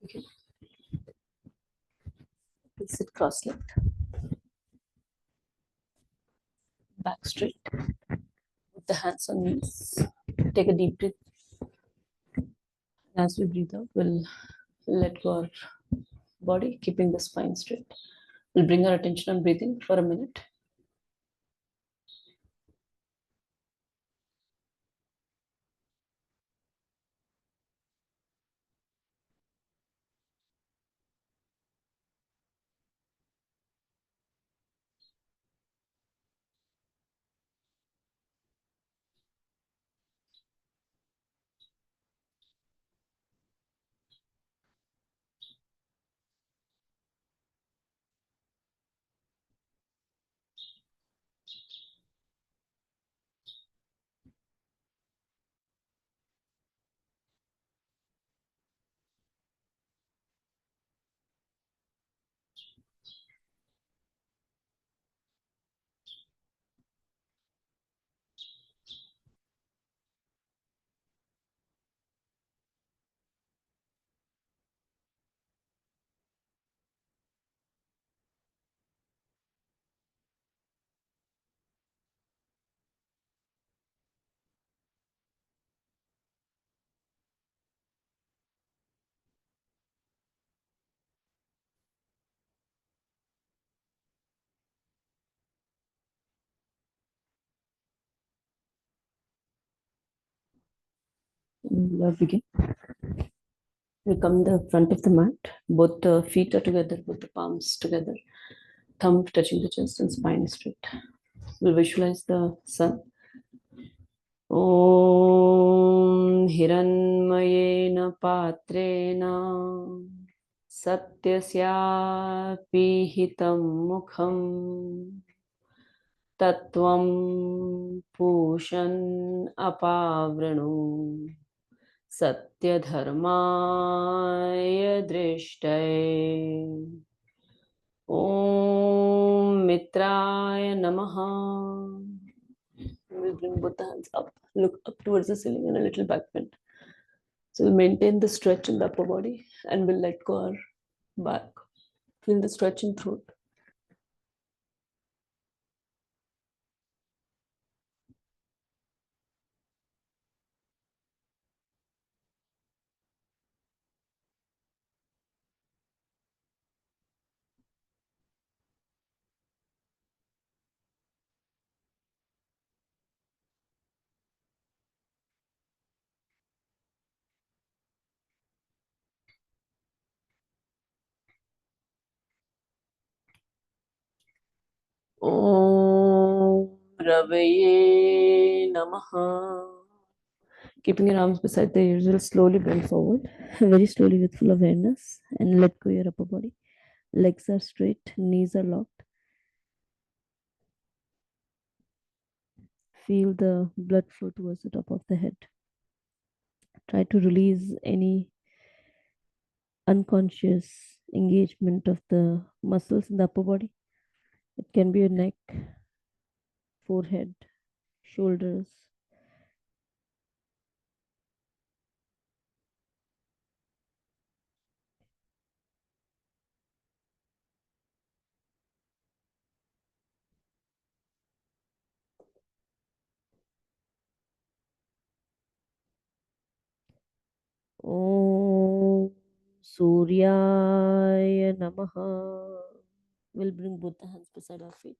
Okay. We'll sit cross-legged, back straight, with the hands on knees. Take a deep breath. As we breathe out, we'll let go our body, keeping the spine straight. We'll bring our attention on breathing for a minute. We'll begin. We come the front of the mat. Both the feet are together, both the palms together. Thumb touching the chest and spine is straight. We'll visualize the sun. ॐ हिरण्मयेन पात्रेण सत्यस्यापीहितं मुखं तत्त्वं पूषन् अपावृणु सत्यधर्माय दृष्टये ॐ मित्राय नमः. We'll bring both the hands up, look up towards the ceiling and a little back bend. So we'll maintain the stretch in the upper body and we'll let go our back. Feel the stretch in throat. Om Ravaye Namaha. Keeping your arms beside the ears, you'll slowly bend forward, very slowly with full awareness, and let go your upper body. Legs are straight, knees are locked. Feel the blood flow towards the top of the head. Try to release any unconscious engagement of the muscles in the upper body. It can be your neck, forehead, shoulders. Om Suryaya Namaha. We'll bring both the hands beside our feet.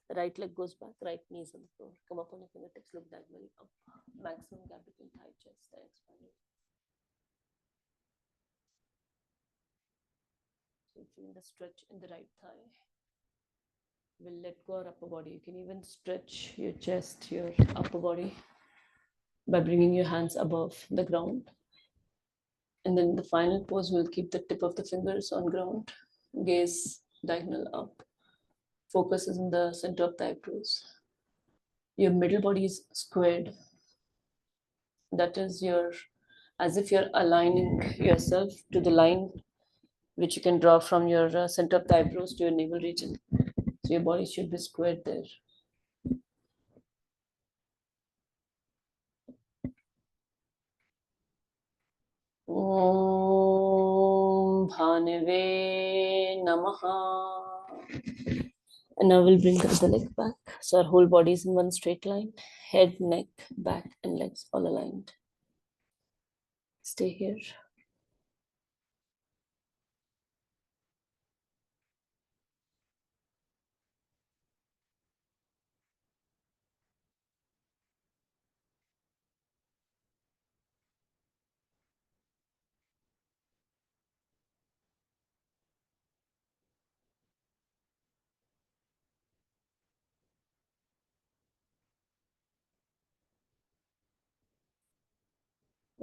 The right leg goes back, right knee is on the floor. Come up on your fingertips, look diagonally up. Maximum gap between thigh, chest, and expanded. So feel the stretch in the right thigh. We'll let go our upper body. You can even stretch your chest, your upper body by bringing your hands above the ground. And then the final pose, we'll keep the tip of the fingers on ground, gaze diagonal up. Focus is in the center of the eyebrows. Your middle body is squared. That is as if you're aligning yourself to the line which you can draw from your center of the eyebrows to your navel region. So your body should be squared there. Om Bhanave Namaha. And now we'll bring the leg back. So our whole body is in one straight line. Head, neck, back, and legs all aligned. Stay here.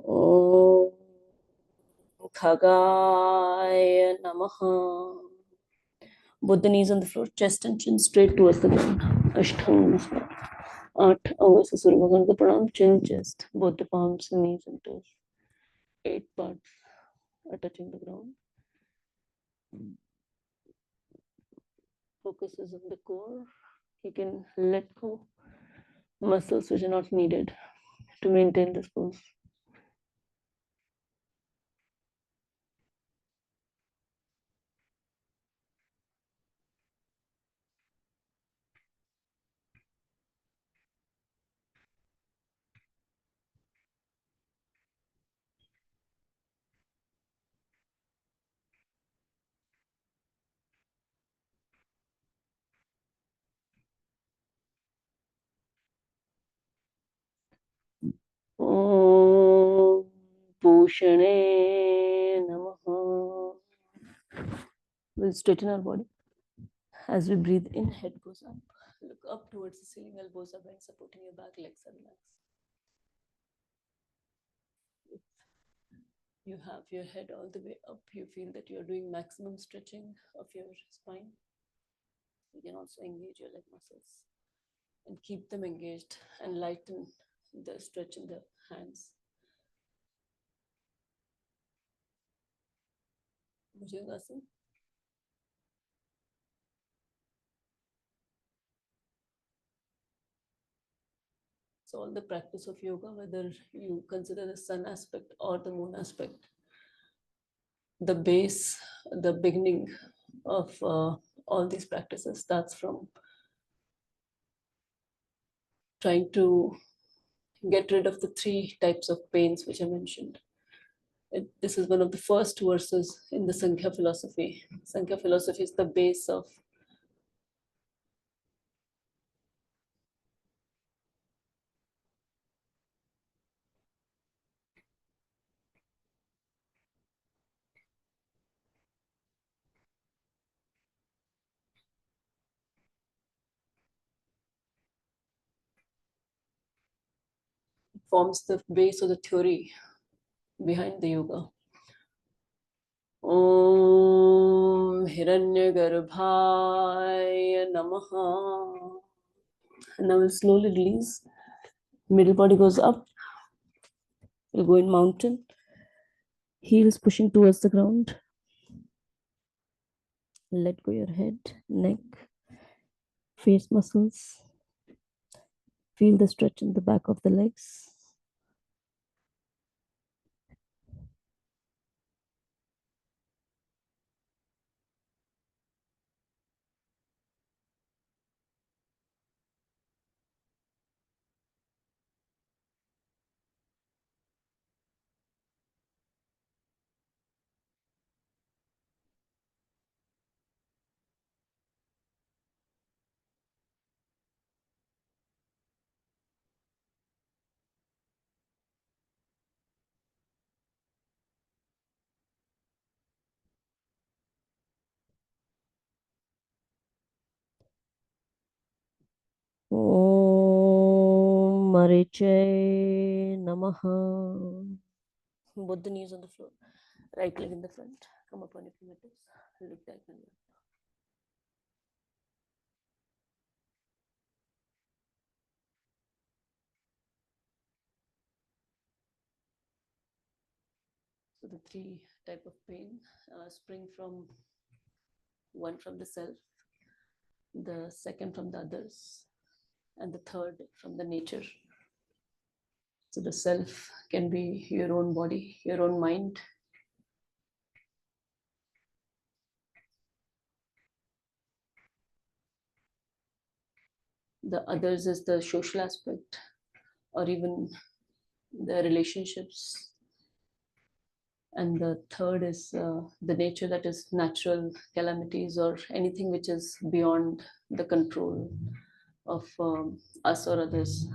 Om Khagaya Namaha. Both the knees on the floor, chest and chin straight towards the ground. Ashtanga Namaskar. 8 अंगों से सूर्य भगवान को प्रणाम. Chin, chest, both the palms, knees and toes. 8 parts are touching the ground. Focus is on the core. You can let go muscles which are not needed to maintain this pose. Om Pushane Namaha. We'll straighten our body. As we breathe in, head goes up. Look up towards the ceiling, elbows are bent, supporting your back, legs are relaxed. If you have your head all the way up, you feel that you're doing maximum stretching of your spine. You can also engage your leg muscles and keep them engaged and lighten the stretch in the hands. Bhujangasana. So all the practice of yoga, whether you consider the sun aspect or the moon aspect, the base, the beginning of all these practices starts from trying to get rid of the 3 types of pains which I mentioned. This is one of the first verses in the Sankhya philosophy. Sankhya philosophy is the base of forms the base of the theory behind the yoga. Om Hiranyagarbhaya Namaha. And now we'll slowly release. Middle body goes up. We'll go in mountain. Heels pushing towards the ground. Let go your head, neck, face muscles. Feel the stretch in the back of the legs. Om Mariche Namaha. Both the knees on the floor. Right leg in the front. Come up on your fingertips. Look diagonally. So the 3 type of pain spring from one from the self, the second from the others, and the third from the nature. So the self can be your own body, your own mind, The others is the social aspect, or even the relationships. And the third is the nature, that is natural calamities or anything which is beyond the control of us or others.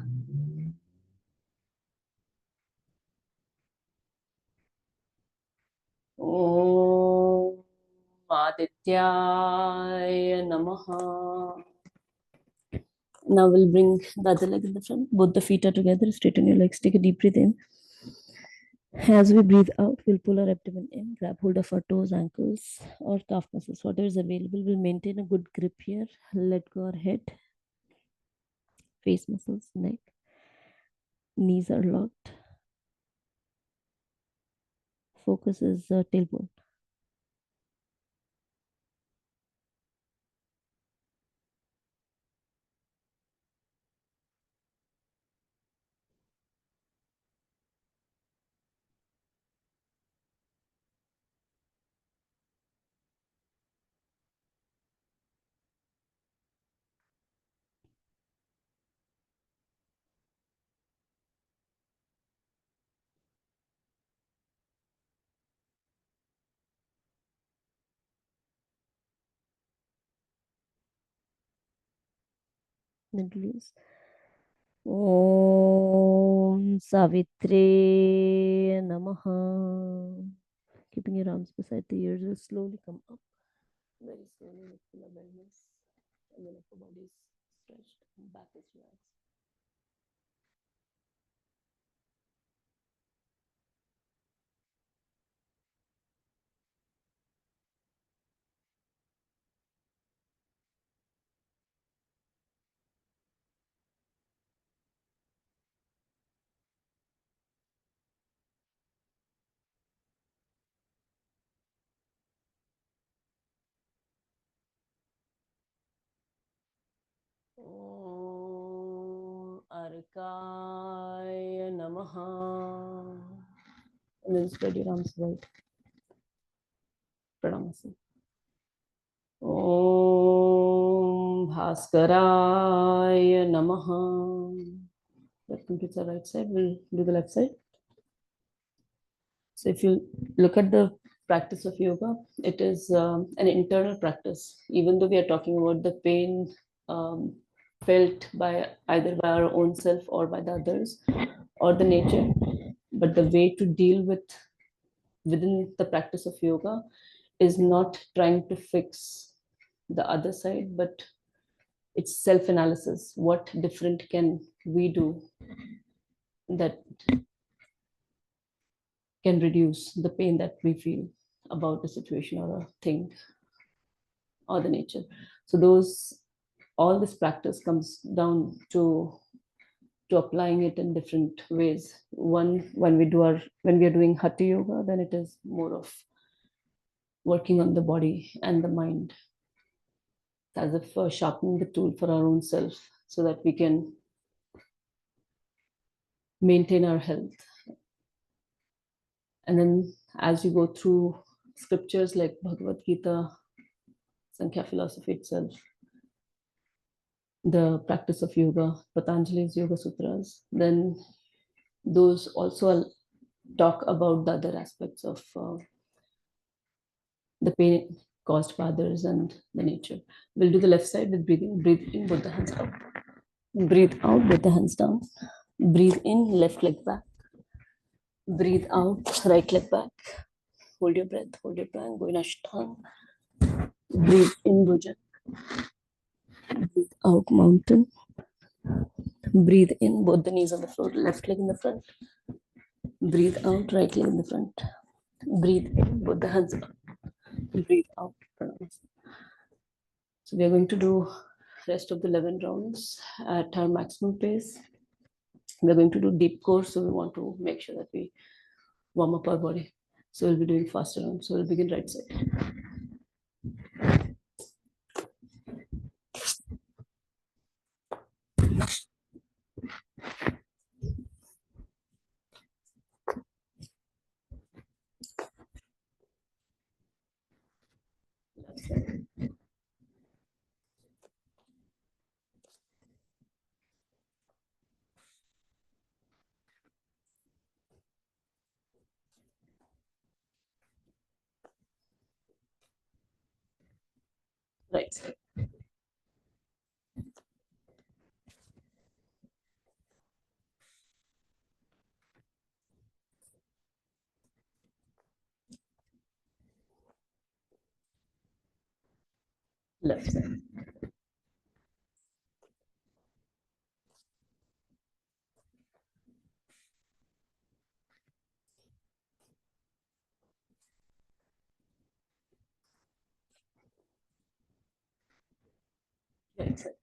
Om Adityaya Namaha. Now we'll bring the other leg in the front. Both the feet are together. Straighten your legs. Take a deep breath in. As we breathe out, we'll pull our abdomen in, grab hold of our toes, ankles, or calf muscles, whatever is available. We'll maintain a good grip here. Let go our head, face muscles, neck, knees are locked. Focus is tailbone. Then release. Om Savitri Namaha. Keeping your arms beside the ears, will slowly come up. Very slowly with full awareness. And then upper body is stretched, and back is relaxed. Om Arkaya Namaha. And then spread your arms wide. Pranamasi. Om Bhaskaraya Namaha. That completes the right side. We'll do the left side. So if you look at the practice of yoga, it is an internal practice. Even though we are talking about the pain felt by either by our own self or by the others or the nature, but the way to deal with within the practice of yoga is not trying to fix the other side, but it's self-analysis. What different can we do that can reduce the pain that we feel about a situation or a thing or the nature? So those, all this practice comes down to applying it in different ways. One, when we are doing hatha yoga, then it is more of working on the body and the mind, as if sharpening the tool for our own self, so that we can maintain our health. And then as you go through scriptures like Bhagavad Gita, Sankhya philosophy itself, the practice of yoga, Patanjali's Yoga Sutras, then those also talk about the other aspects of the pain caused by others and the nature. We'll do the left side with breathing. Breathe in, both the hands up. Breathe out, both the hands down. Breathe in, left leg back. Breathe out, right leg back. Hold your breath, hold your plank, go in Ashtanga. Breathe in, Bhujan. Breathe out, mountain. Breathe in, both the knees on the floor, left leg in the front. Breathe out, right leg in the front. Breathe in, both the hands up. Breathe out. So we are going to do rest of the 11 rounds at our maximum pace. We are going to do deep core, so we want to make sure that we warm up our body. So we'll be doing faster rounds. So we'll begin right side. Left side. Right side. Left side. Right side.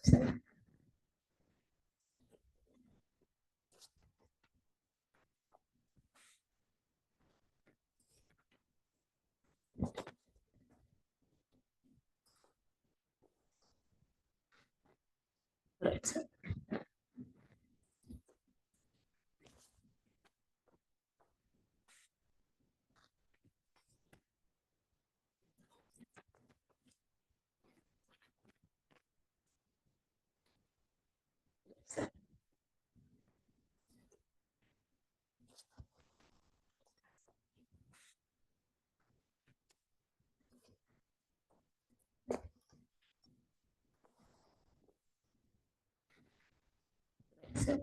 Side. Right side. Side.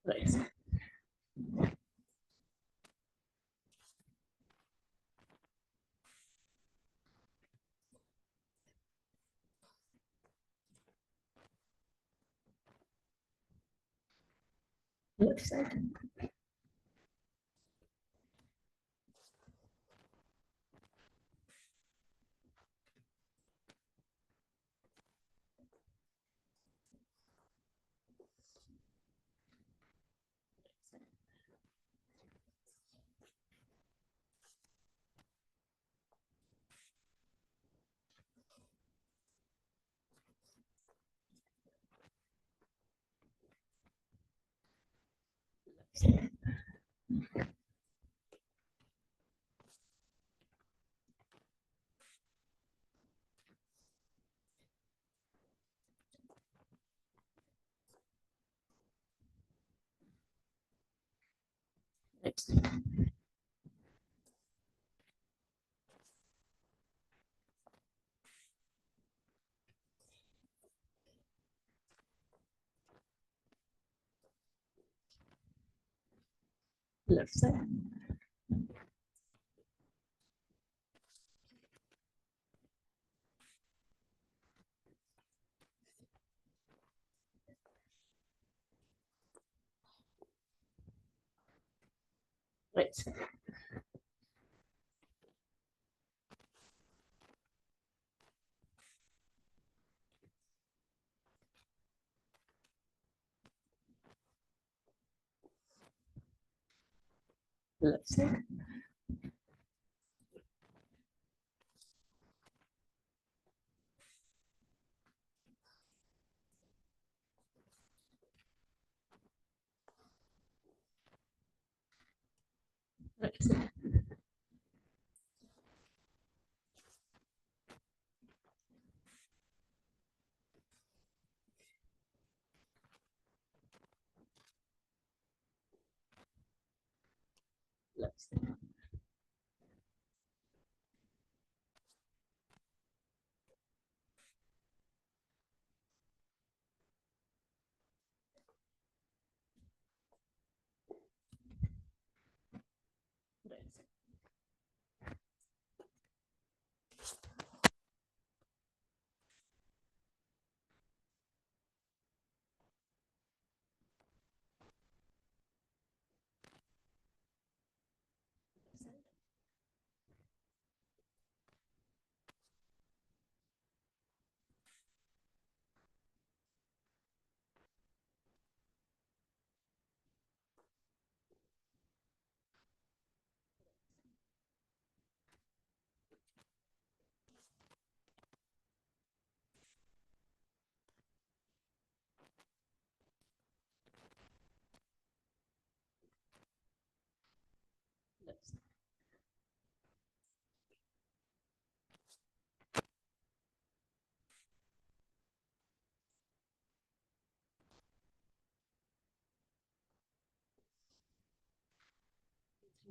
Right side. Left side. Right side. Left side. Right side. Left side. Right side. Left side. Right side.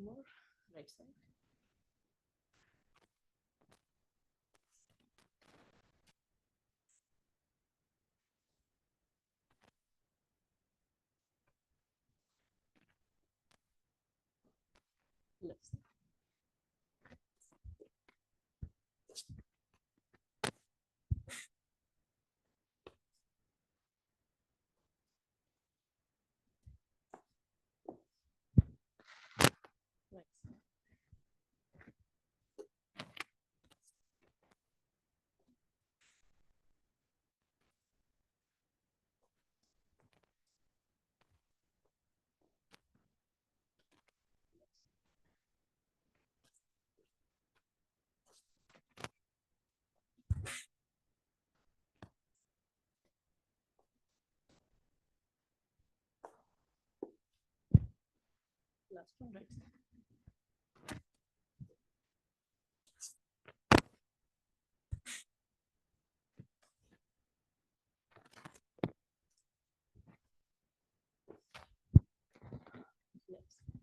Two more. Right side. Left side. Right side. Last one, right side. Left side.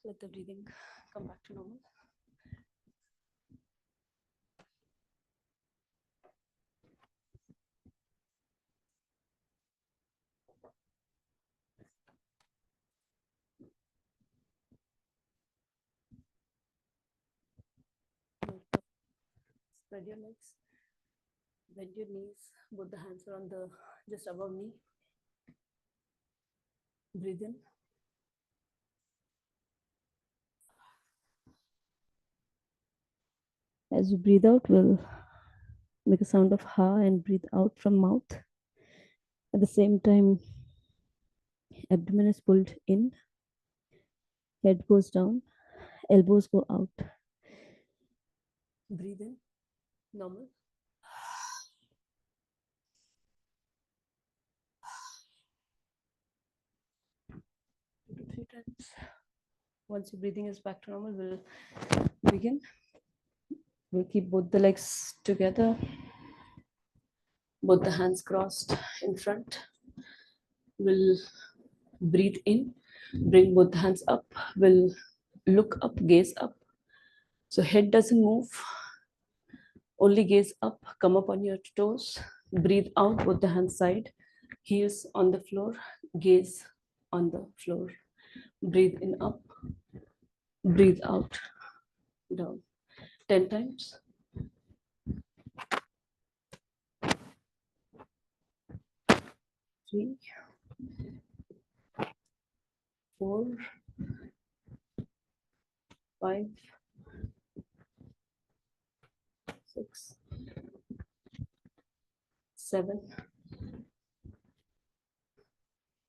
Let the breathing come back to normal. Spread your legs. Bend your knees. Both the hands are on the just above knee. Breathe in. As you breathe out, we'll make a sound of ha and breathe out from mouth. At the same time, abdomen is pulled in, head goes down, elbows go out. Breathe in, normal. 2 to 3 times. Once your breathing is back to normal, we'll begin. We'll keep both the legs together, both the hands crossed in front. We'll breathe in, bring both hands up. We'll look up, gaze up. So head doesn't move, only gaze up, come up on your toes. Breathe out, both the hands side, heels on the floor, gaze on the floor. Breathe in up, breathe out, down. 10 times. 3, 4, 5, 6, 7,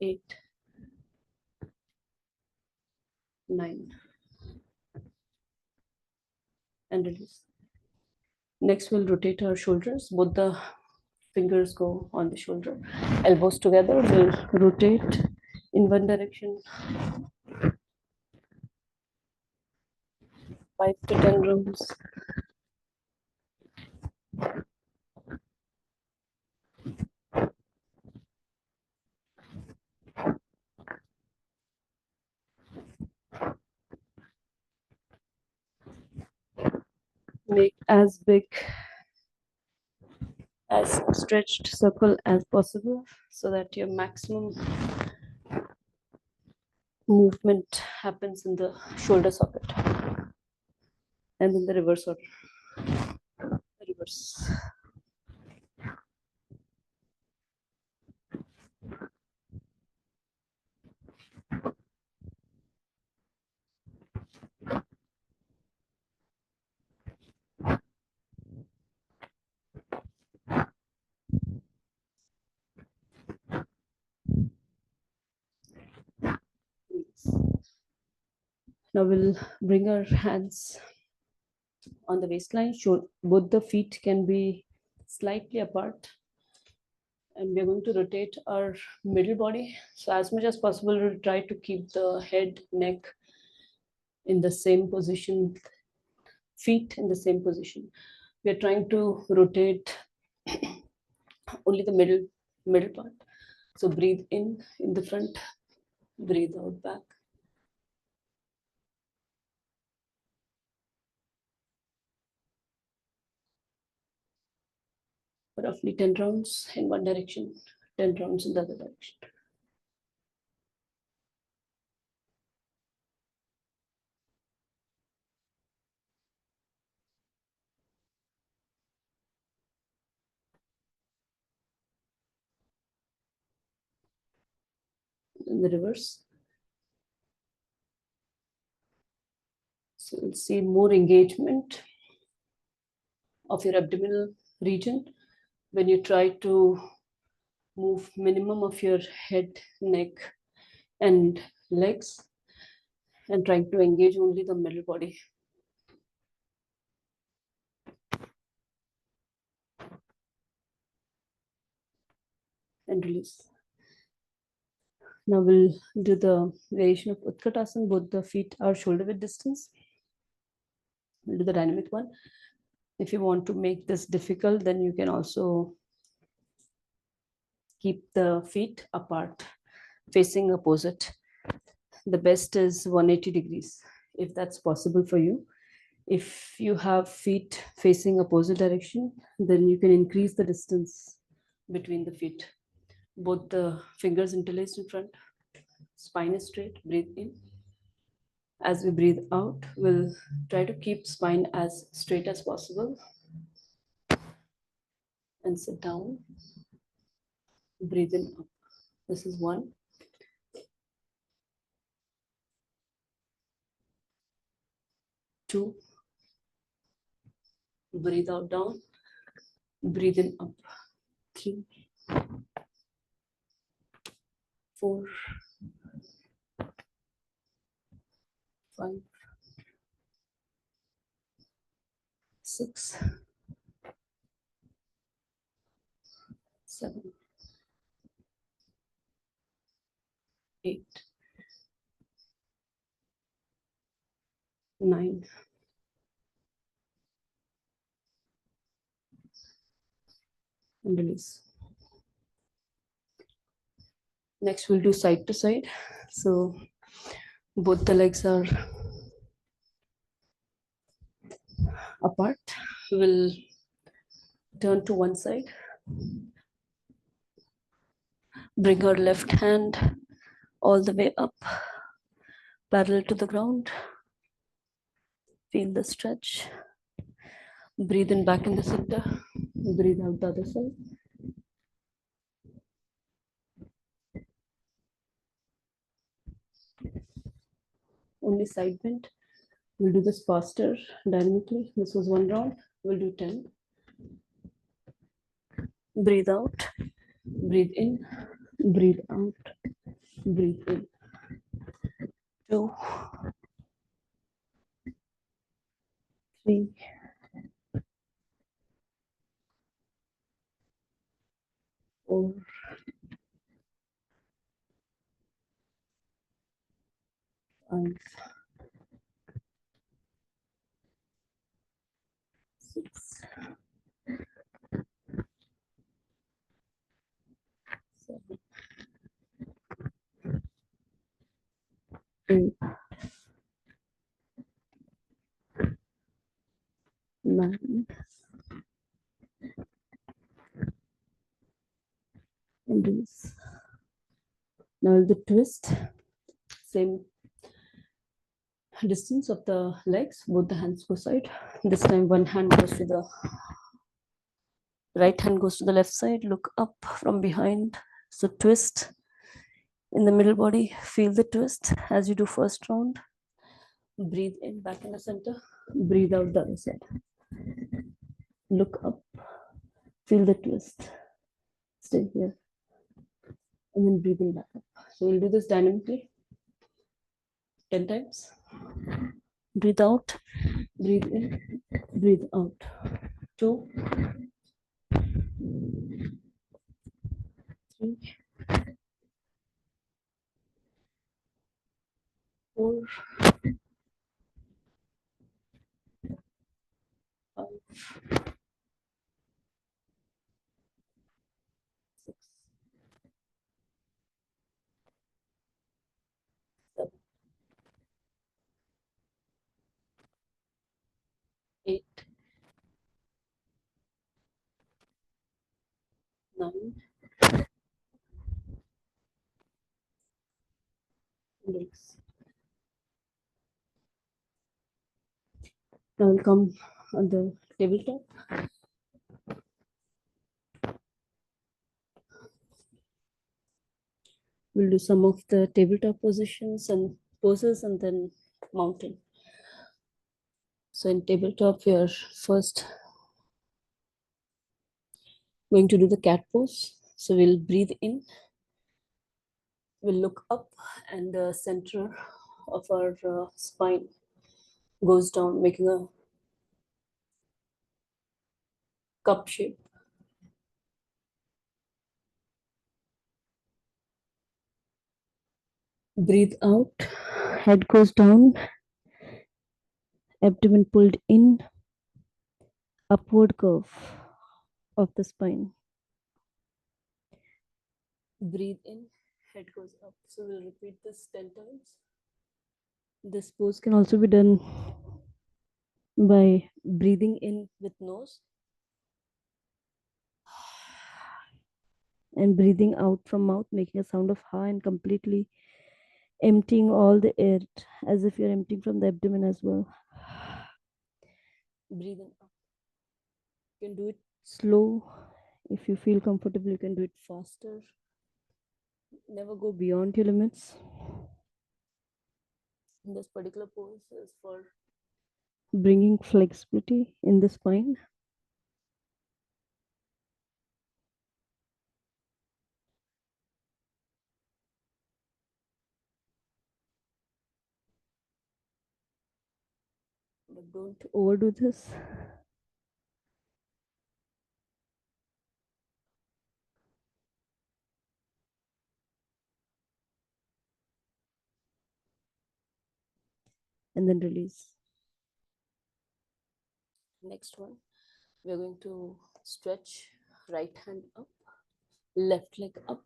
8, 9. And release. Next, we'll rotate our shoulders. Both the fingers go on the shoulder. Elbows together. We'll rotate in one direction. 5 to 10 rounds. Make as big as stretched circle as possible so that your maximum movement happens in the shoulder socket. And then the reverse order. Reverse. Release. Now we'll bring our hands on the waistline. Both the feet can be slightly apart. And we're going to rotate our middle body. So as much as possible, we'll try to keep the head, neck in the same position, feet in the same position. We're trying to rotate only the middle part. So breathe in the front, breathe out back. Roughly 10 rounds in one direction, 10 rounds in the other direction. In the reverse. So you'll see more engagement of your abdominal region when you try to move minimum of your head, neck, and legs, and trying to engage only the middle body. And release. Now we'll do the variation of Utkatasana. Both the feet are shoulder width distance. We'll do the dynamic one. If you want to make this difficult, then you can also keep the feet apart, facing opposite. The best is 180 degrees, if that's possible for you. If you have feet facing opposite direction, then you can increase the distance between the feet. Both the fingers interlaced in front, spine is straight, breathe in. As we breathe out, we'll try to keep spine as straight as possible. And sit down, breathe in up. This is 1. 2, breathe out down, breathe in up. 3, 4, 5, 6, 7, 8, 9, and release. Next, we'll do side to side. So both the legs are apart. We'll turn to one side. Bring our left hand all the way up, parallel to the ground. Feel the stretch. Breathe in back in the center. Breathe out the other side. Only side bend. We'll do this faster, dynamically. This was 1 round. We'll do 10. Breathe out. Breathe in. Breathe out. Breathe in. 2, 3, 4, 5, 6, 7, 8, 9, and release. Now the twist. Same distance of the legs. Both the hands go side. This time one hand goes to the right hand goes to the left side. Look up from behind. So twist in the middle body. Feel the twist as you do first round. Breathe in back in the center. Breathe out the other side. Look up. Feel the twist. Stay here. And then breathe in back up. So we'll do this dynamically 10 times. Breathe out, breathe in, breathe out. 2, 3, 4, 5, 6, 7, 8, 9, legs. Now we'll come on the tabletop. We'll do some of the tabletop positions and poses and then mountain. So in tabletop, we are first going to do the cat pose. So we'll breathe in, we'll look up, and the center of our spine goes down, making a cup shape. Breathe out, head goes down, abdomen pulled in, upward curve of the spine. Breathe in, head goes up. So we'll repeat this 10 times. This pose can also be done by breathing in with nose and breathing out from mouth, making a sound of ha, and completely emptying all the air as if you're emptying from the abdomen as well. Breathe in up. You can do it slow. If you feel comfortable, you can do it faster. Never go beyond your limits. This particular pose is for bringing flexibility in the spine. But don't overdo this. And then release. Next one, we're going to stretch right hand up, left leg up.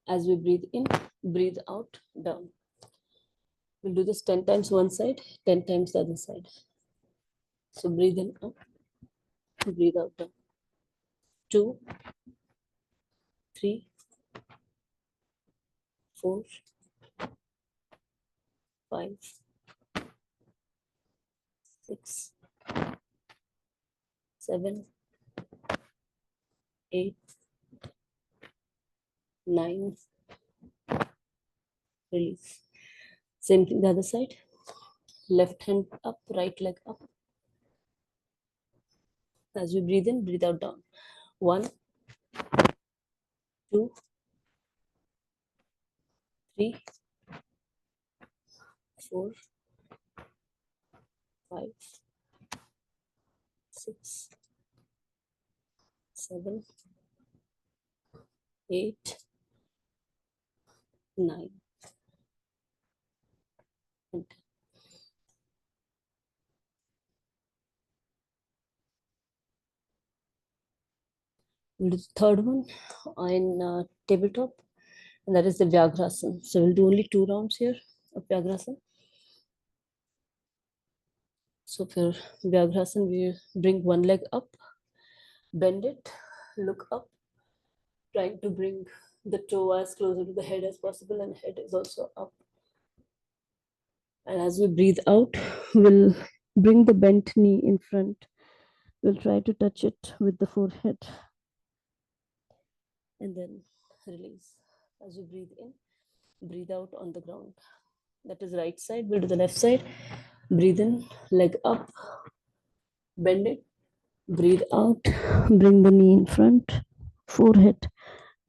As we breathe in, breathe out, down. We'll do this 10 times one side, 10 times the other side. So breathe in up, breathe out down. 2, 3, 4, 5, 6, 7, 8, 9. Release. Same thing the other side. Left hand up, right leg up. As we breathe in, breathe out down. 1, 2, 3, 4, 5, 6, 7, 8, 9. And we'll do the third one in tabletop, and that is the Vyagrasana. So we'll do only 2 rounds here of Vyagrasana. So for Vyagrasana, we bring one leg up, bend it, look up, trying to bring the toe as closer to the head as possible, and head is also up. And as we breathe out, we'll bring the bent knee in front. We'll try to touch it with the forehead. And then release. As we breathe in, breathe out on the ground. That is right side. We'll do the left side. Breathe in, leg up, bend it, breathe out, bring the knee in front, forehead,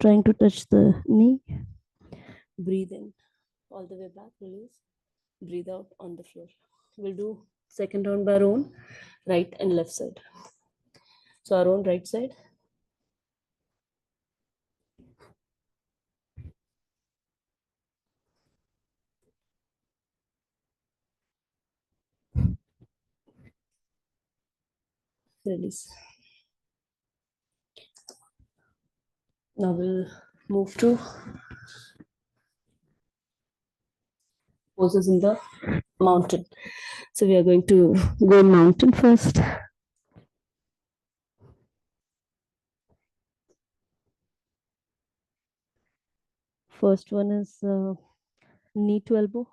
trying to touch the knee. Breathe in, all the way back, release. Breathe out on the floor. we'll do second round by our own right and left side. So our own right side. Release. Now we'll move to poses in the mountain. So we are going to go mountain first. First one is knee to elbow.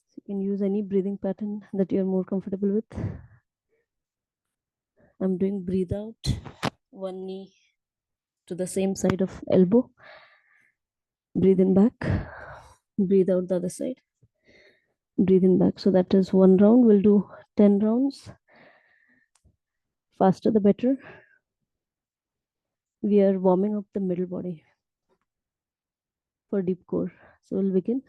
So you can use any breathing pattern that you are more comfortable with. I'm doing breathe out, one knee to the same side of elbow. Breathe in back, breathe out the other side, breathe in back. So that is one round. We'll do 10 rounds. Faster the better. We are warming up the middle body for deep core. So we'll begin.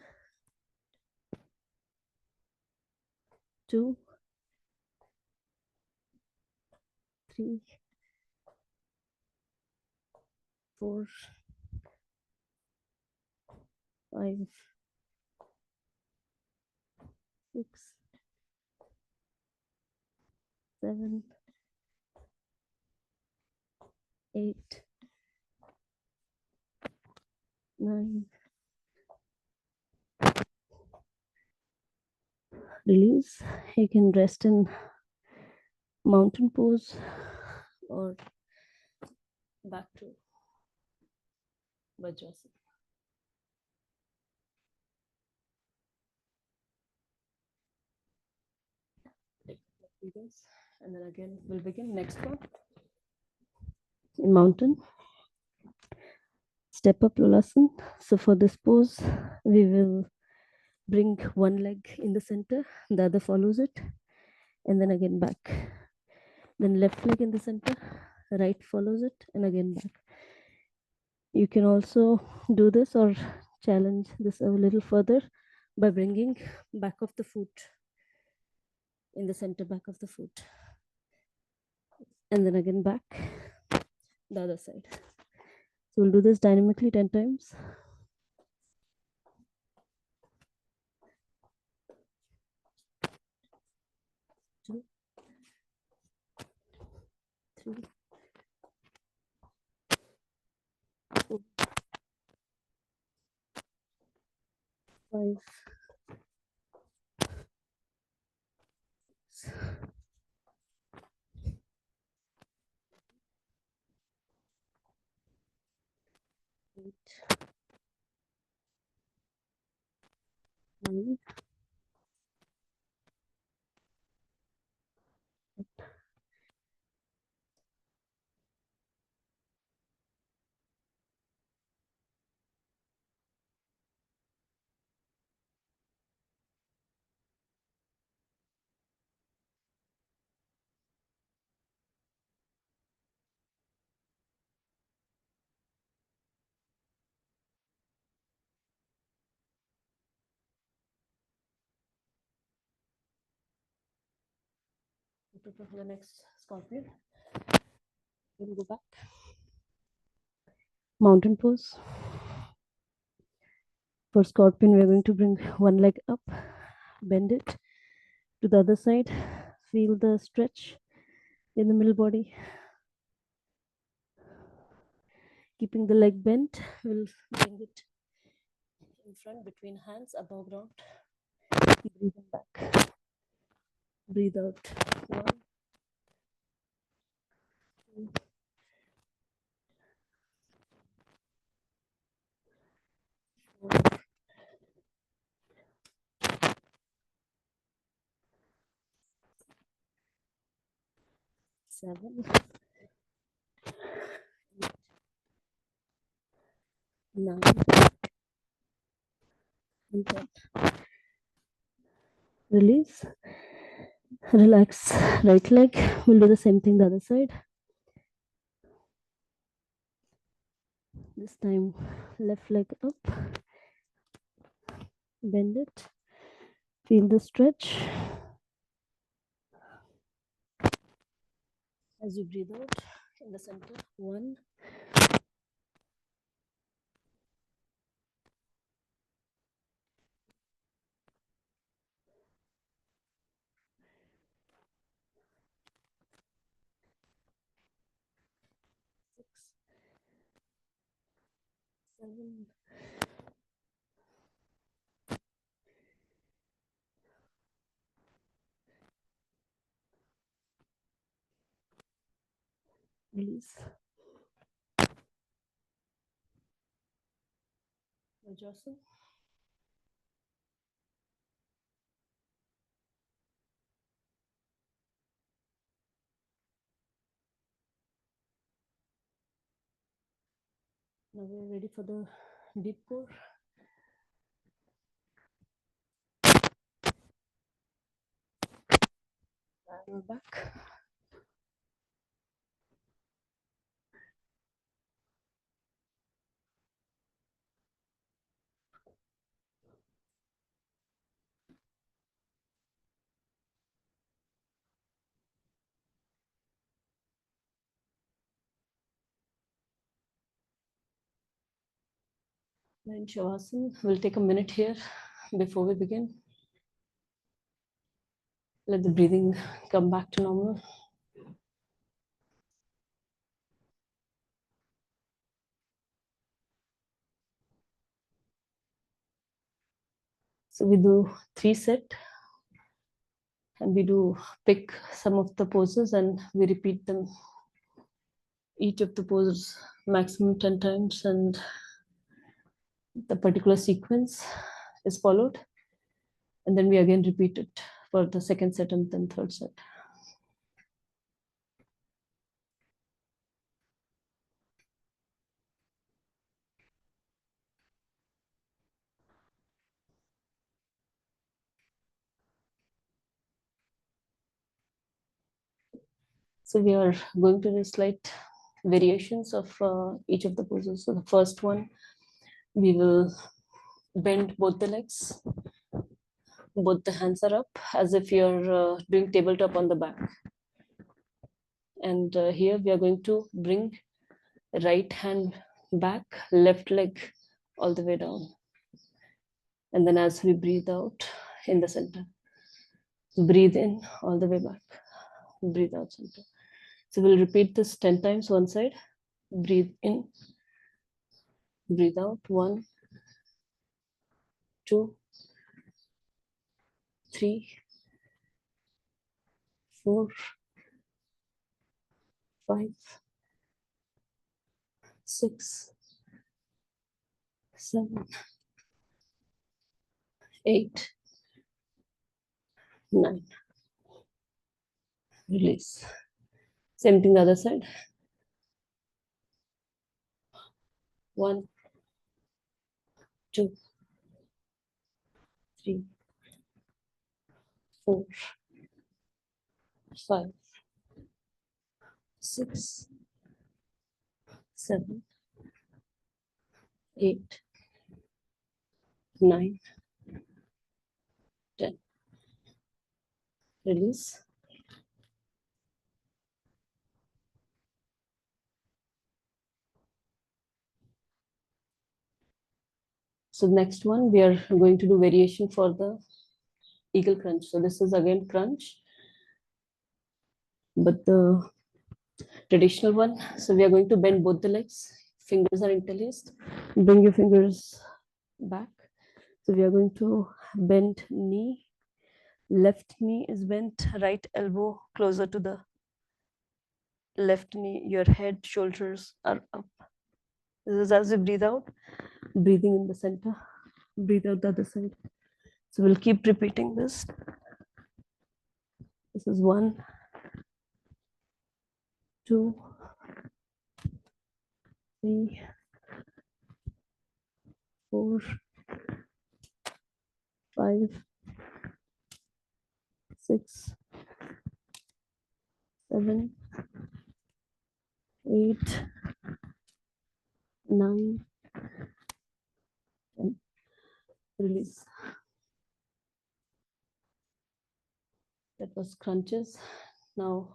2, 3, 4, 5, 6, 7, 8, 9. Release. You can rest in mountain pose or back to Vajrasana. And then again we'll begin next one in mountain. Step up Lolasana. So for this pose we will bring one leg in the center, the other follows it, and then again back. Then left leg in the center, right follows it, and again back. You can also do this or challenge this a little further by bringing back of the foot in the center back of the foot, and then again back the other side. So we'll do this dynamically 10 times. 2, 3, 4, 5, 6, 8, 9, prepare for the next scorpion. We'll go back. Mountain pose. For scorpion, we're going to bring one leg up, bend it to the other side. Feel the stretch in the middle body. Keeping the leg bent, we'll bring it in front between hands above ground. Breathe in back. Breathe out. 1, 2, 4, 7, 8, 9, and 10. Release. Relax right leg. We'll do the same thing the other side. This time left leg up. Bend it. Feel the stretch. As you breathe out in the center. 1, 6, 7, release. Vajrasan. Now we're ready for the deep core. And we're back. In Shavasana, we'll take a minute here before we begin. Let the breathing come back to normal. So we do 3 sets and we do pick some of the poses and we repeat them, each of the poses maximum 10 times, and the particular sequence is followed. And then we again repeat it for the second set and then third set. So we are going to do slight variations of each of the poses. So the first one, we will bend both the legs. Both the hands are up as if you're doing tabletop on the back. And here we are going to bring right hand back, left leg all the way down. And then as we breathe out in the center, breathe in all the way back, breathe out center. So we'll repeat this 10 times one side. Breathe in, breathe out. 1, 2, 3, 4, 5, 6, 7, 8, 9. Release. Same thing the other side. 1, 2, 3, 4, 5, 6, 7, 8, 9, 10. Release. So next one, we are going to do variation for the eagle crunch. So this is again crunch, but the traditional one. So we are going to bend both the legs. Fingers are interlaced. Bring your fingers back. So we are going to bend knee. Left knee is bent, right elbow closer to the left knee. Your head, shoulders are up. This is as you breathe out, breathing in the center, breathe out the other side. So we'll keep repeating this. This is 1, 2, 3, 4, 5, 6, 7, 8, 9, 10. Release. That was crunches. Now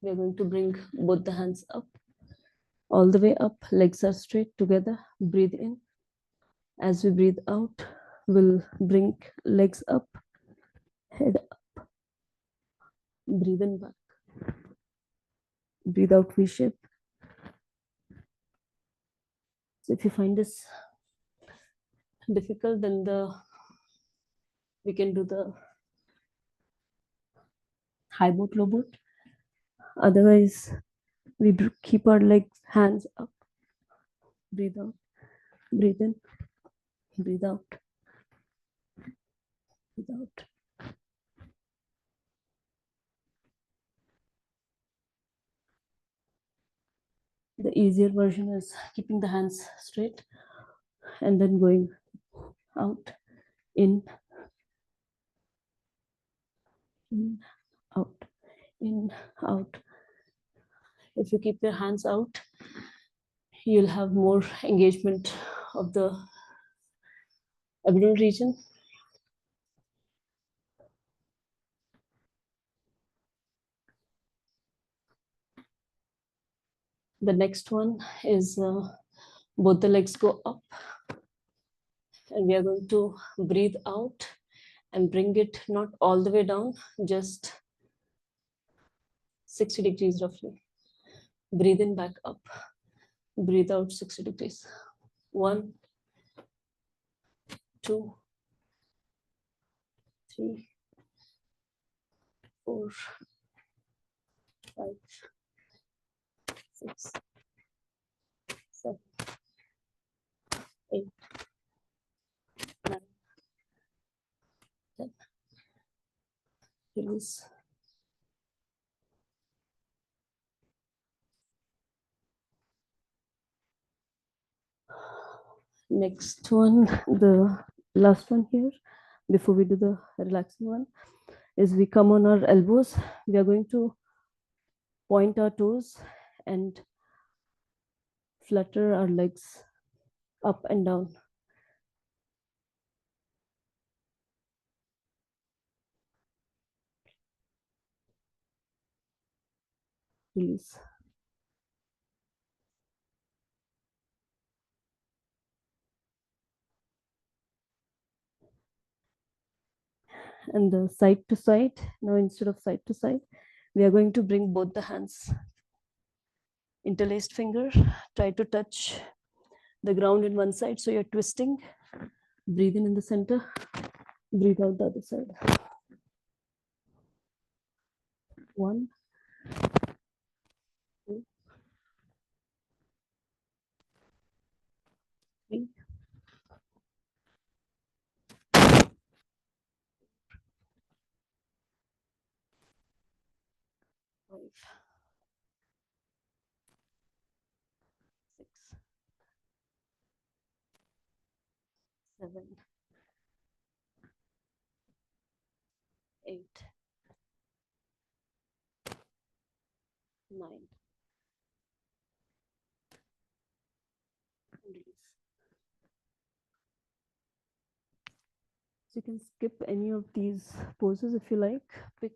we are going to bring both the hands up, all the way up. Legs are straight together. Breathe in. As we breathe out, we'll bring legs up, head up. Breathe in back. Breathe out, V shape. So if you find this difficult, then we can do the high boat, low boat. Otherwise, we keep our legs, hands up. Breathe out. Breathe in. Breathe out. Breathe out. The easier version is keeping the hands straight and then going out, in, out, in, out. If you keep your hands out, you'll have more engagement of the abdominal region. The next one is both the legs go up, and we are going to breathe out and bring it not all the way down, just 60 degrees roughly. Breathe in back up, breathe out 60 degrees. 1, 2, 3, 4, 5, 6, 7, 8, 9, 10. Release. Next one, the last one here, before we do the relaxing one, is we come on our elbows. We are going to point our toes and flutter our legs up and down. Release. And the side to side, now instead of side to side, we are going to bring both the hands, interlaced finger, try to touch the ground in one side, so you're twisting. Breathe in the center, breathe out the other side. 1, 2, 3, 5, 6, 7, 8, 9. And release. So you can skip any of these poses if you like. Pick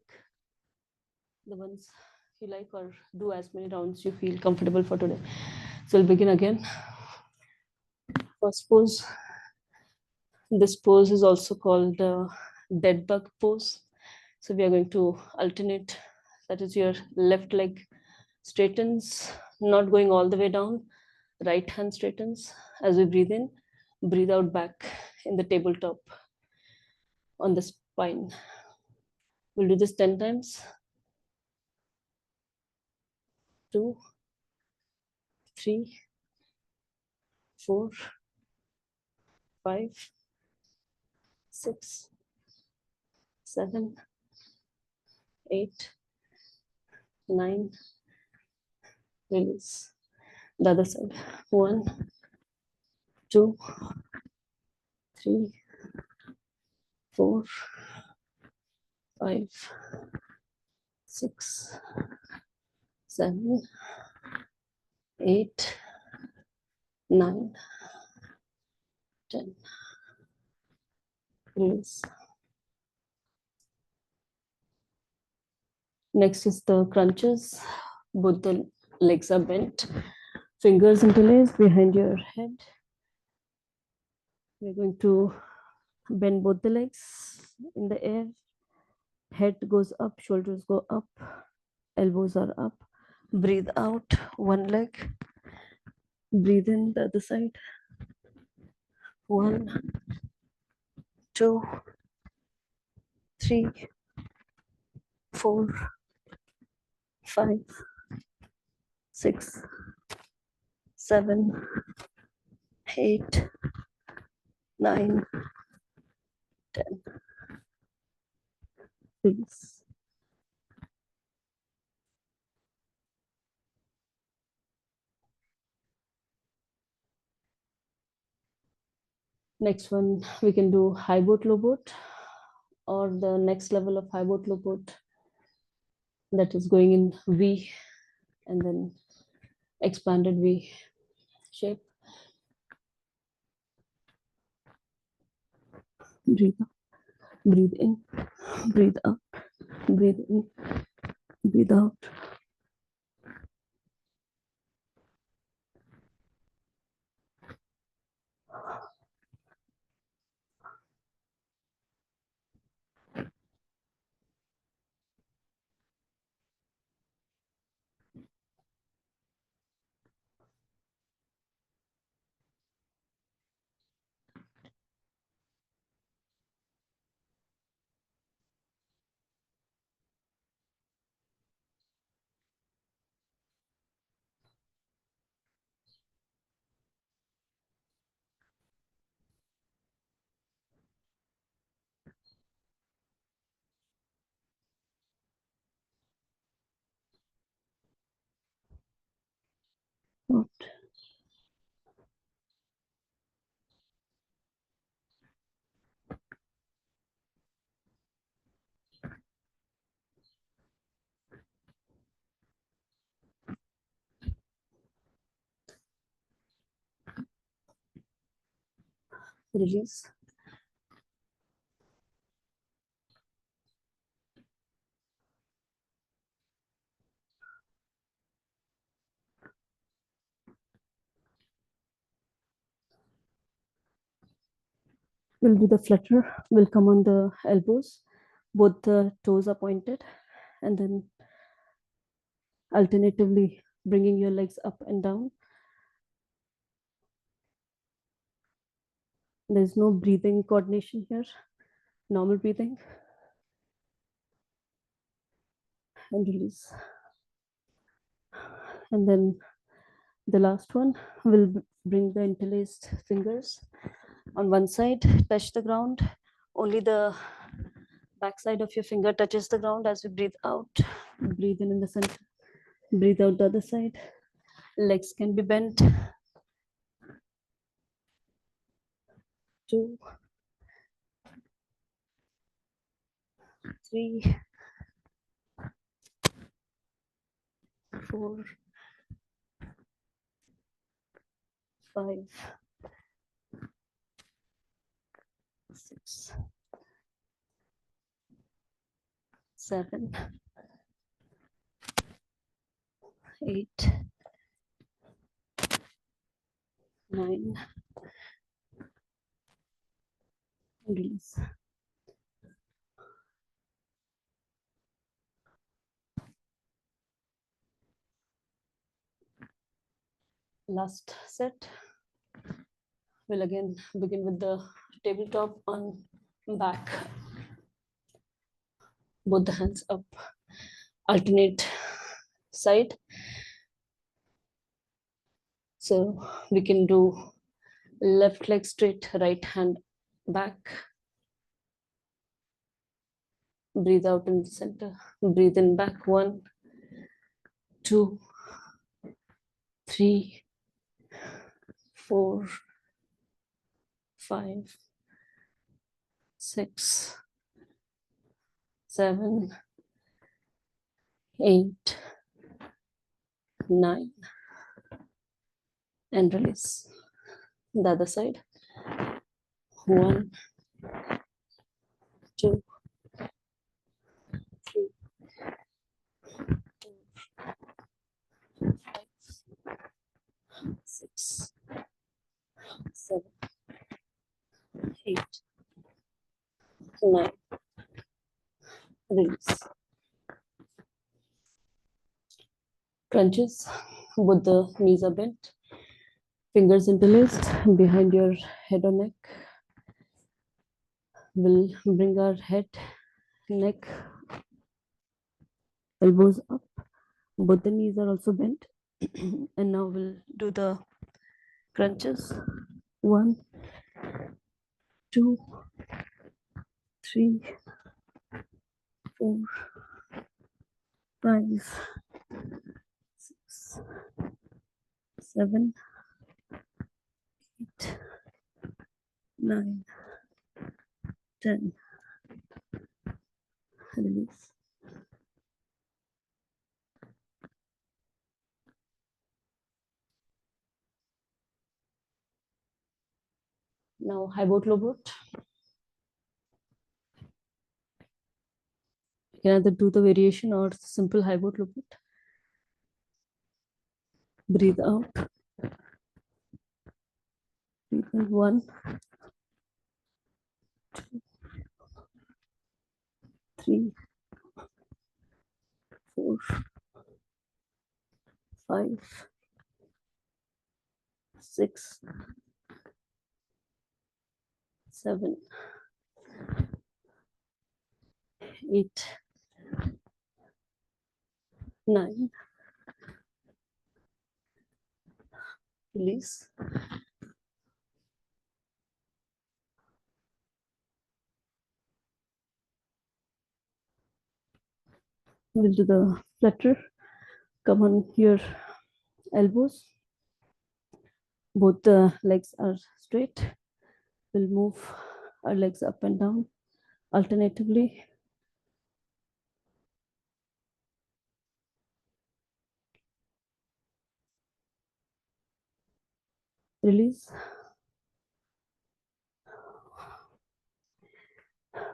the ones you like, or do as many rounds you feel comfortable for today. So we'll begin again. First pose. This pose is also called dead bug pose. So we are going to alternate. That is, your left leg straightens, not going all the way down. Right hand straightens. As we breathe in, breathe out back in the tabletop on the spine. We'll do this 10 times. 2, 3, 4, 5, 6, 7, 8, 9. Release. The other side. 1, 2, 3, 4, 5, 6, 7, 8, 9, 10. Release. Next is the crunches. Both the legs are bent. Fingers interlaced behind your head. We're going to bend both the legs in the air. Head goes up, shoulders go up, elbows are up. Breathe out one leg. Breathe in the other side. 1, 2, 3, 4, 5, 6, 7, 8, 9, 10. Release. Next one, we can do high boat, low boat, or the next level of high boat, low boat, that is going in V and then expanded V shape. Breathe up, breathe in, breathe out, breathe in, breathe out. Out. Release. We'll do the flutter. We'll come on the elbows. Both the toes are pointed, and then alternatively bringing your legs up and down. There's no breathing coordination here. Normal breathing. And release. And then the last one, will bring the interlaced fingers on one side, touch the ground. Only the back side of your finger touches the ground as we breathe out. Breathe in the center. Breathe out the other side. Legs can be bent. 2, 3, 4, 5, 6, 7, 8, 9. Release. Last set. We'll again begin with the tabletop on back. Both the hands up. Alternate side. So we can do left leg straight, right hand back. Breathe out in the center. Breathe in back. 1, 2, 3, 4, 5, 6, 7, 8, 9, and release. The other side. 1, 2, 3, 4, 5, 6, 7, 8, 9. Release. Crunches. Both the knees are bent. Fingers interlaced behind your head or neck. We'll bring our head, neck, elbows up. Both the knees are also bent. And now we'll do the crunches. 1, 2, 3, 4, 5, 6, 7, 8, 9, 10. Release. Now high boat, low boat. You can either do the variation or simple high boat, low boat. Breathe out. Breathe in. 1, 2, 3, 4, 5, 6, 7, 8, 9. Release. We'll do the flutter. Come on your elbows. Both the legs are straight. We'll move our legs up and down alternatively. Release.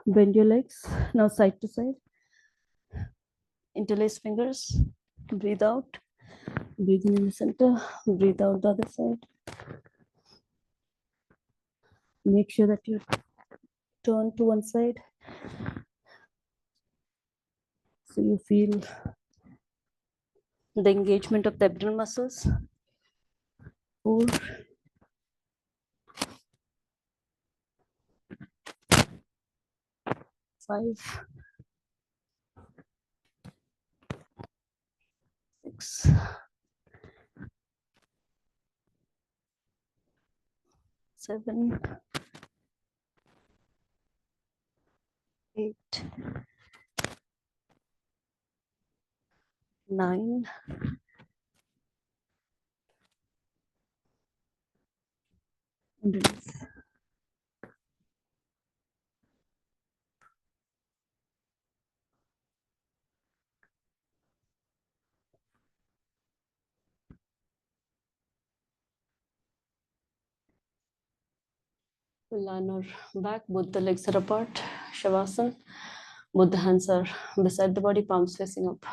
Bend your legs. Now side to side. Interlace fingers. Breathe out. Breathe in the center. Breathe out the other side. Make sure that you turn to one side so you feel the engagement of the abdominal muscles. 4, 5, 6, 7, 8, 9. And release. We'll lie on our back, both the legs are apart. Shavasana. Both the hands are beside the body, palms facing up.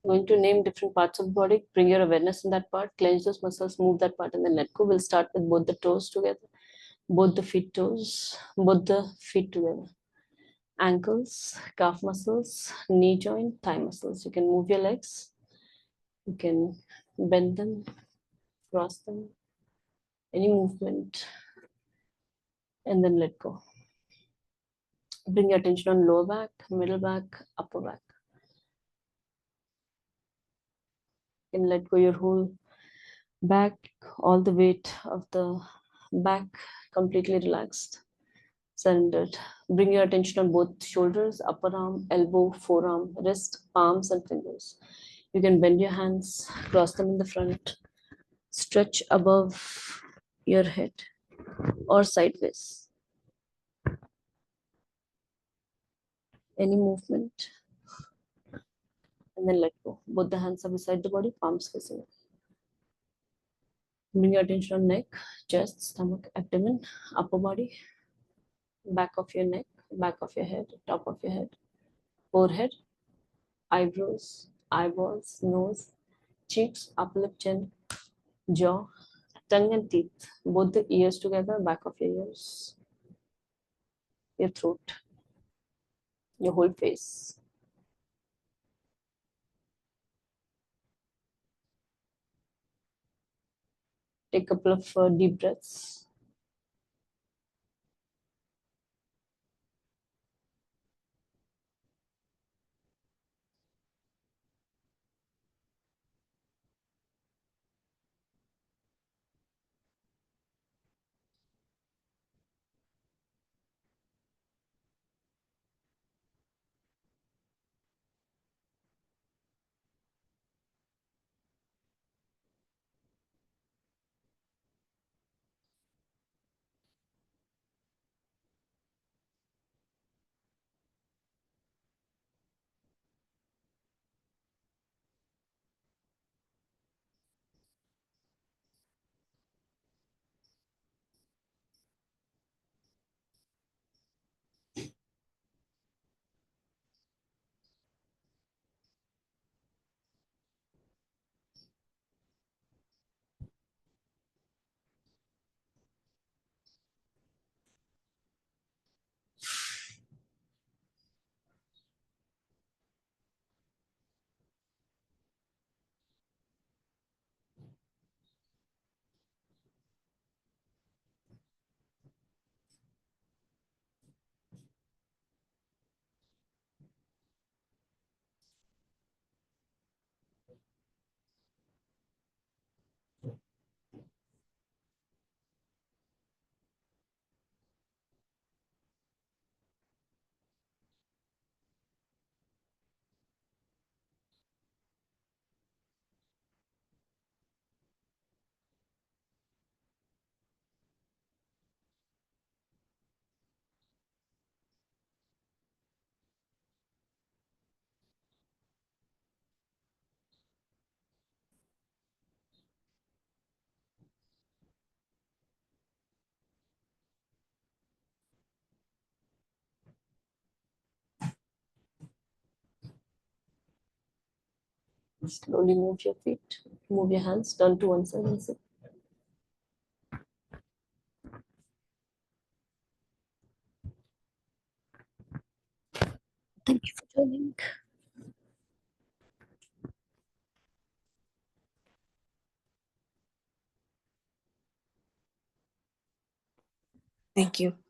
Going to name different parts of the body. Bring your awareness in that part. Clench those muscles, move that part, and then let go. We'll start with both the toes together. Both the feet toes. Both the feet together. Ankles, calf muscles, knee joint, thigh muscles. You can move your legs. You can bend them, cross them. Any movement. And then let go. Bring your attention on lower back, middle back, upper back. You can let go your whole back, all the weight of the back completely relaxed, surrendered. Bring your attention on both shoulders, upper arm, elbow, forearm, wrist, palms, and fingers. You can bend your hands, cross them in the front, stretch above your head or sideways. Any movement, and then let go. Both the hands are beside the body, palms facing. Bring your attention on neck, chest, stomach, abdomen, upper body, back of your neck, back of your head, top of your head, forehead, eyebrows, eyeballs, nose, cheeks, upper lip, chin, jaw, tongue and teeth. Both the ears together, back of your ears, your throat, your whole face. Take a couple of deep breaths. Slowly move your feet, move your hands, turn to one side and sit. Thank you for joining. Thank you.